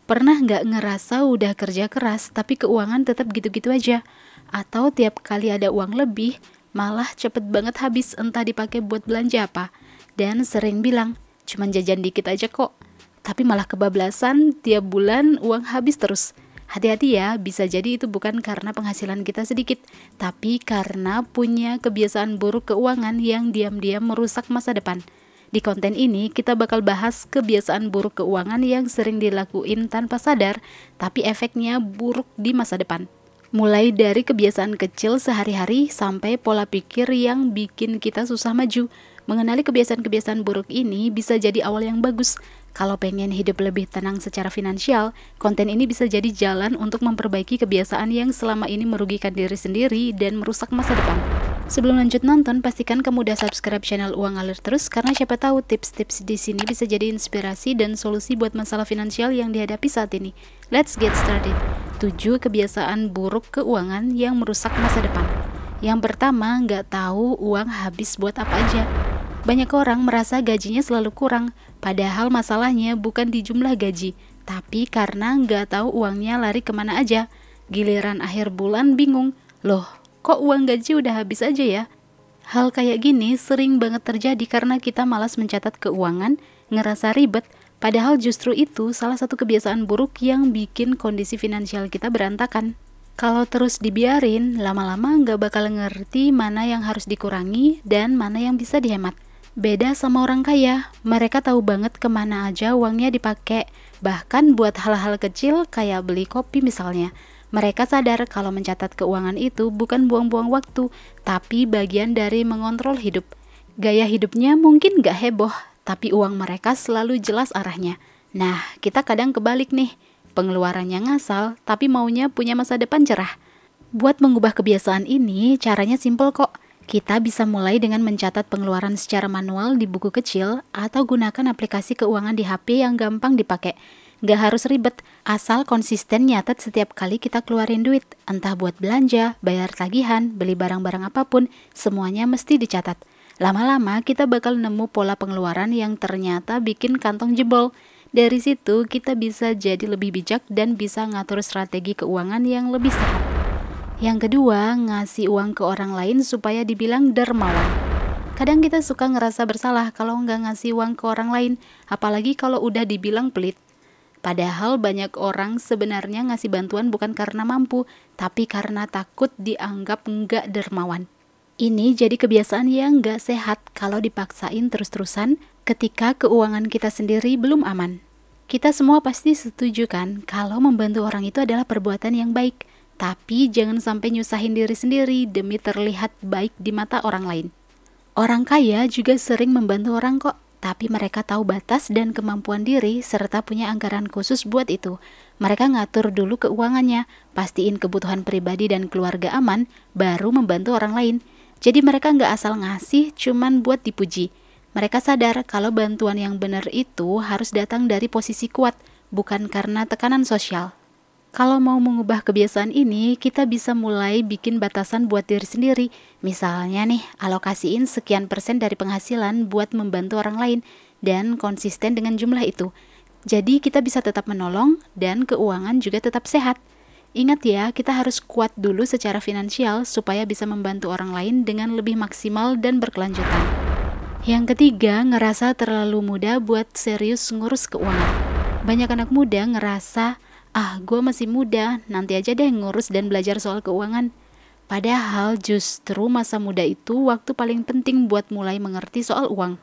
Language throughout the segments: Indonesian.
Pernah nggak ngerasa udah kerja keras tapi keuangan tetap gitu-gitu aja? Atau tiap kali ada uang lebih, malah cepet banget habis entah dipakai buat belanja apa? Dan sering bilang, cuman jajan dikit aja kok. Tapi malah kebablasan, tiap bulan uang habis terus. Hati-hati ya, bisa jadi itu bukan karena penghasilan kita sedikit, tapi karena punya kebiasaan buruk keuangan yang diam-diam merusak masa depan. Di konten ini kita bakal bahas kebiasaan buruk keuangan yang sering dilakuin tanpa sadar, tapi efeknya buruk di masa depan. Mulai dari kebiasaan kecil sehari-hari sampai pola pikir yang bikin kita susah maju. Mengenali kebiasaan-kebiasaan buruk ini bisa jadi awal yang bagus. Kalau pengen hidup lebih tenang secara finansial, konten ini bisa jadi jalan untuk memperbaiki kebiasaan yang selama ini merugikan diri sendiri dan merusak masa depan. Sebelum lanjut nonton, pastikan kamu udah subscribe channel Uang Ngalir Terus karena siapa tahu tips-tips di sini bisa jadi inspirasi dan solusi buat masalah finansial yang dihadapi saat ini. Let's get started. 7 kebiasaan buruk keuangan yang merusak masa depan. Yang pertama, nggak tahu uang habis buat apa aja. Banyak orang merasa gajinya selalu kurang, padahal masalahnya bukan di jumlah gaji, tapi karena nggak tahu uangnya lari kemana aja. Giliran akhir bulan bingung, loh kok uang gaji udah habis aja ya? Hal kayak gini sering banget terjadi karena kita malas mencatat keuangan, ngerasa ribet, padahal justru itu salah satu kebiasaan buruk yang bikin kondisi finansial kita berantakan. Kalau terus dibiarin, lama-lama nggak bakal ngerti mana yang harus dikurangi dan mana yang bisa dihemat. Beda sama orang kaya, mereka tahu banget kemana aja uangnya dipakai, bahkan buat hal-hal kecil kayak beli kopi misalnya. Mereka sadar kalau mencatat keuangan itu bukan buang-buang waktu, tapi bagian dari mengontrol hidup. Gaya hidupnya mungkin gak heboh, tapi uang mereka selalu jelas arahnya. Nah, kita kadang kebalik nih, pengeluarannya ngasal, tapi maunya punya masa depan cerah. Buat mengubah kebiasaan ini, caranya simpel kok. Kita bisa mulai dengan mencatat pengeluaran secara manual di buku kecil atau gunakan aplikasi keuangan di HP yang gampang dipakai. Gak harus ribet, asal konsisten nyatet setiap kali kita keluarin duit, entah buat belanja, bayar tagihan, beli barang-barang apapun, semuanya mesti dicatat. Lama-lama kita bakal nemu pola pengeluaran yang ternyata bikin kantong jebol. Dari situ kita bisa jadi lebih bijak dan bisa ngatur strategi keuangan yang lebih sehat. Yang kedua, ngasih uang ke orang lain supaya dibilang dermawan. Kadang kita suka ngerasa bersalah kalau nggak ngasih uang ke orang lain, apalagi kalau udah dibilang pelit. Padahal banyak orang sebenarnya ngasih bantuan bukan karena mampu, tapi karena takut dianggap nggak dermawan. Ini jadi kebiasaan yang nggak sehat kalau dipaksain terus-terusan ketika keuangan kita sendiri belum aman. Kita semua pasti setuju kan kalau membantu orang itu adalah perbuatan yang baik, tapi jangan sampai nyusahin diri sendiri demi terlihat baik di mata orang lain. Orang kaya juga sering membantu orang kok. Tapi mereka tahu batas dan kemampuan diri serta punya anggaran khusus buat itu. Mereka ngatur dulu keuangannya, pastiin kebutuhan pribadi dan keluarga aman, baru membantu orang lain. Jadi mereka nggak asal ngasih cuman buat dipuji. Mereka sadar kalau bantuan yang benar itu harus datang dari posisi kuat, bukan karena tekanan sosial. Kalau mau mengubah kebiasaan ini, kita bisa mulai bikin batasan buat diri sendiri. Misalnya nih, alokasiin sekian persen dari penghasilan buat membantu orang lain dan konsisten dengan jumlah itu. Jadi kita bisa tetap menolong dan keuangan juga tetap sehat. Ingat ya, kita harus kuat dulu secara finansial supaya bisa membantu orang lain dengan lebih maksimal dan berkelanjutan. Yang ketiga, ngerasa terlalu muda buat serius ngurus keuangan. Banyak anak muda ngerasa, gue masih muda, nanti aja deh ngurus dan belajar soal keuangan. Padahal justru masa muda itu waktu paling penting buat mulai mengerti soal uang.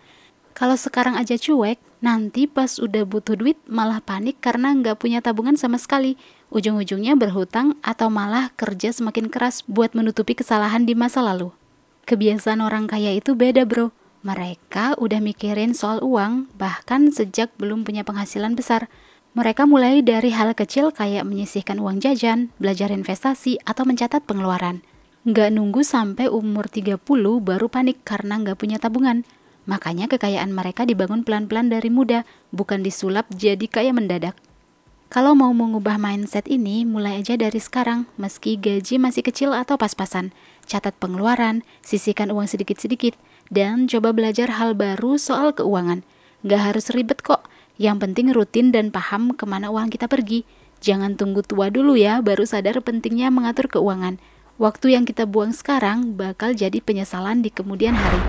Kalau sekarang aja cuek, nanti pas udah butuh duit malah panik karena nggak punya tabungan sama sekali. Ujung-ujungnya berhutang atau malah kerja semakin keras buat menutupi kesalahan di masa lalu. Kebiasaan orang kaya itu beda bro. Mereka udah mikirin soal uang bahkan sejak belum punya penghasilan besar. Mereka mulai dari hal kecil kayak menyisihkan uang jajan, belajar investasi, atau mencatat pengeluaran. Nggak nunggu sampai umur 30 baru panik karena nggak punya tabungan. Makanya kekayaan mereka dibangun pelan-pelan dari muda, bukan disulap jadi kaya mendadak. Kalau mau mengubah mindset ini, mulai aja dari sekarang, meski gaji masih kecil atau pas-pasan. Catat pengeluaran, sisihkan uang sedikit-sedikit, dan coba belajar hal baru soal keuangan. Nggak harus ribet kok. Yang penting rutin dan paham kemana uang kita pergi. Jangan tunggu tua dulu ya, baru sadar pentingnya mengatur keuangan. Waktu yang kita buang sekarang bakal jadi penyesalan di kemudian hari.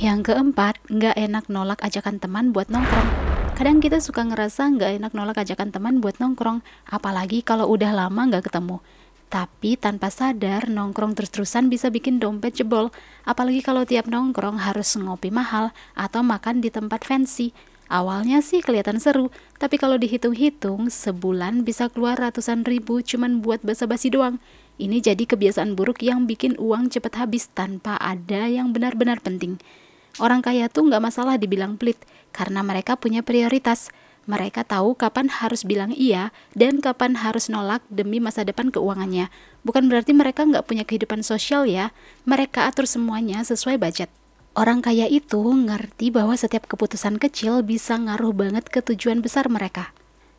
Yang keempat, nggak enak nolak ajakan teman buat nongkrong. Kadang kita suka ngerasa nggak enak nolak ajakan teman buat nongkrong, apalagi kalau udah lama nggak ketemu. Tapi tanpa sadar, nongkrong terus-terusan bisa bikin dompet jebol, apalagi kalau tiap nongkrong harus ngopi mahal atau makan di tempat fancy. Awalnya sih kelihatan seru, tapi kalau dihitung-hitung, sebulan bisa keluar ratusan ribu cuman buat basa-basi doang. Ini jadi kebiasaan buruk yang bikin uang cepet habis tanpa ada yang benar-benar penting. Orang kaya tuh nggak masalah dibilang pelit, karena mereka punya prioritas. Mereka tahu kapan harus bilang iya dan kapan harus nolak demi masa depan keuangannya. Bukan berarti mereka nggak punya kehidupan sosial ya, mereka atur semuanya sesuai budget. Orang kaya itu ngerti bahwa setiap keputusan kecil bisa ngaruh banget ke tujuan besar mereka.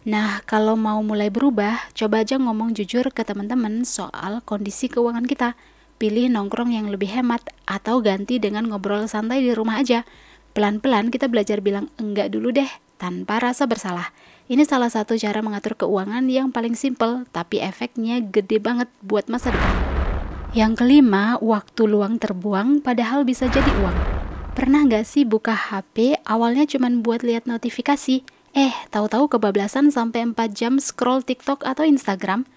Nah, kalau mau mulai berubah, coba aja ngomong jujur ke teman-teman soal kondisi keuangan kita. Pilih nongkrong yang lebih hemat atau ganti dengan ngobrol santai di rumah aja. Pelan-pelan kita belajar bilang enggak dulu deh, tanpa rasa bersalah. Ini salah satu cara mengatur keuangan yang paling simpel, tapi efeknya gede banget buat masa depan. Yang kelima, waktu luang terbuang padahal bisa jadi uang. Pernah nggak sih buka HP awalnya cuma buat lihat notifikasi, tahu-tahu kebablasan sampai 4 jam scroll TikTok atau Instagram?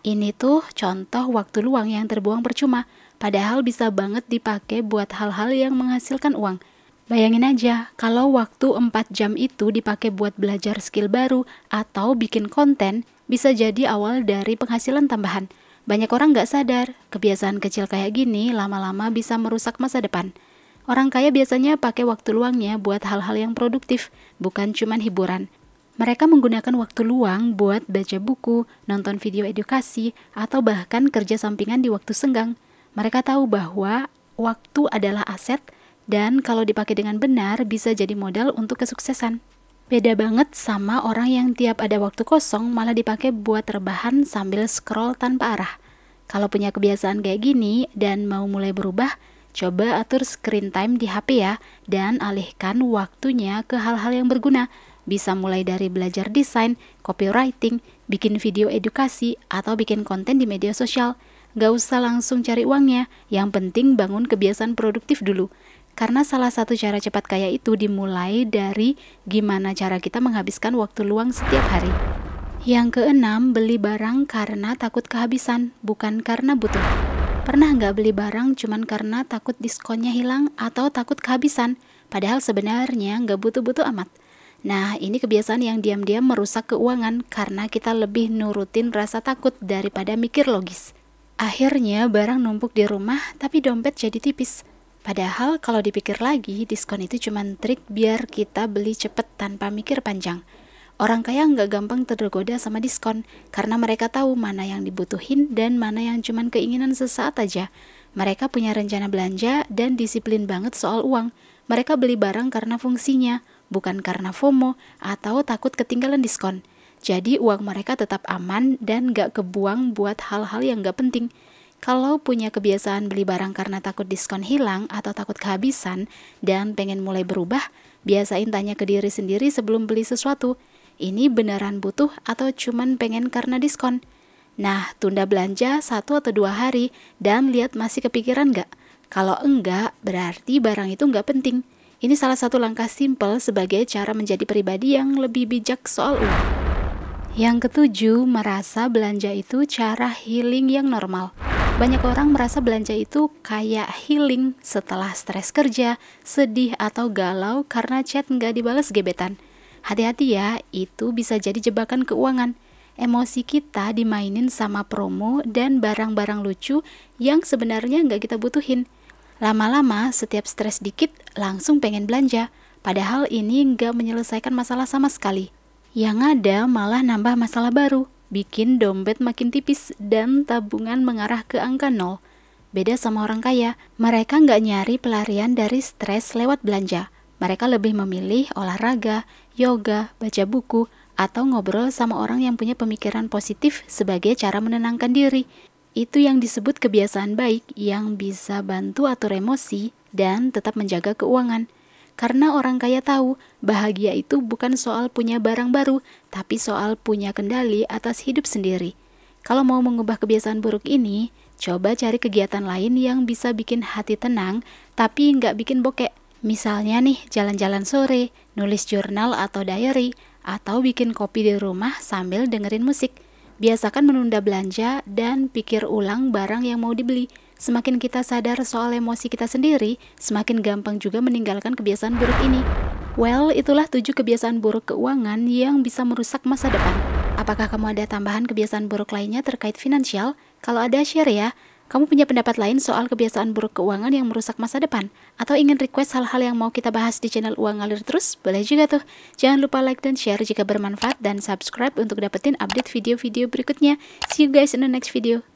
Ini tuh contoh waktu luang yang terbuang percuma, padahal bisa banget dipakai buat hal-hal yang menghasilkan uang. Bayangin aja, kalau waktu 4 jam itu dipakai buat belajar skill baru atau bikin konten, bisa jadi awal dari penghasilan tambahan. Banyak orang nggak sadar, kebiasaan kecil kayak gini lama-lama bisa merusak masa depan. Orang kaya biasanya pakai waktu luangnya buat hal-hal yang produktif, bukan cuman hiburan. Mereka menggunakan waktu luang buat baca buku, nonton video edukasi, atau bahkan kerja sampingan di waktu senggang. Mereka tahu bahwa waktu adalah aset, dan kalau dipakai dengan benar bisa jadi modal untuk kesuksesan. Beda banget sama orang yang tiap ada waktu kosong malah dipakai buat rebahan sambil scroll tanpa arah. Kalau punya kebiasaan kayak gini dan mau mulai berubah, coba atur screen time di HP ya, dan alihkan waktunya ke hal-hal yang berguna. Bisa mulai dari belajar desain, copywriting, bikin video edukasi, atau bikin konten di media sosial. Gak usah langsung cari uangnya, yang penting bangun kebiasaan produktif dulu. Karena salah satu cara cepat kaya itu dimulai dari gimana cara kita menghabiskan waktu luang setiap hari. Yang keenam, beli barang karena takut kehabisan, bukan karena butuh. Pernah nggak beli barang cuman karena takut diskonnya hilang atau takut kehabisan, padahal sebenarnya nggak butuh-butuh amat? Nah, ini kebiasaan yang diam-diam merusak keuangan karena kita lebih nurutin rasa takut daripada mikir logis. Akhirnya barang numpuk di rumah tapi dompet jadi tipis. Padahal kalau dipikir lagi, diskon itu cuma trik biar kita beli cepet tanpa mikir panjang. Orang kaya nggak gampang tergoda sama diskon karena mereka tahu mana yang dibutuhin dan mana yang cuma keinginan sesaat aja. Mereka punya rencana belanja dan disiplin banget soal uang. Mereka beli barang karena fungsinya, bukan karena FOMO atau takut ketinggalan diskon. Jadi uang mereka tetap aman dan gak kebuang buat hal-hal yang gak penting. Kalau punya kebiasaan beli barang karena takut diskon hilang atau takut kehabisan dan pengen mulai berubah, biasain tanya ke diri sendiri sebelum beli sesuatu. Ini beneran butuh atau cuman pengen karena diskon? Nah, tunda belanja 1 atau 2 hari dan lihat masih kepikiran gak? Kalau enggak, berarti barang itu enggak penting. Ini salah satu langkah simpel sebagai cara menjadi pribadi yang lebih bijak soal uang. Yang ketujuh, merasa belanja itu cara healing yang normal. Banyak orang merasa belanja itu kayak healing setelah stres kerja, sedih atau galau karena chat nggak dibalas gebetan. Hati-hati ya, itu bisa jadi jebakan keuangan. Emosi kita dimainin sama promo dan barang-barang lucu yang sebenarnya nggak kita butuhin. Lama-lama, setiap stres dikit, langsung pengen belanja. Padahal ini nggak menyelesaikan masalah sama sekali. Yang ada malah nambah masalah baru, bikin dompet makin tipis dan tabungan mengarah ke angka 0. Beda sama orang kaya, mereka nggak nyari pelarian dari stres lewat belanja. Mereka lebih memilih olahraga, yoga, baca buku, atau ngobrol sama orang yang punya pemikiran positif sebagai cara menenangkan diri. Itu yang disebut kebiasaan baik yang bisa bantu atur emosi dan tetap menjaga keuangan. Karena orang kaya tahu, bahagia itu bukan soal punya barang baru, tapi soal punya kendali atas hidup sendiri. Kalau mau mengubah kebiasaan buruk ini, coba cari kegiatan lain yang bisa bikin hati tenang, tapi nggak bikin bokek. Misalnya nih, jalan-jalan sore, nulis jurnal atau diary, atau bikin kopi di rumah sambil dengerin musik. Biasakan menunda belanja dan pikir ulang barang yang mau dibeli. Semakin kita sadar soal emosi kita sendiri, semakin gampang juga meninggalkan kebiasaan buruk ini. Well, itulah 7 kebiasaan buruk keuangan yang bisa merusak masa depan. Apakah kamu ada tambahan kebiasaan buruk lainnya terkait finansial? Kalau ada, share ya. Kamu punya pendapat lain soal kebiasaan buruk keuangan yang merusak masa depan? Atau ingin request hal-hal yang mau kita bahas di channel Uang Ngalir Terus? Boleh juga tuh. Jangan lupa like dan share jika bermanfaat dan subscribe untuk dapetin update video-video berikutnya. See you guys in the next video.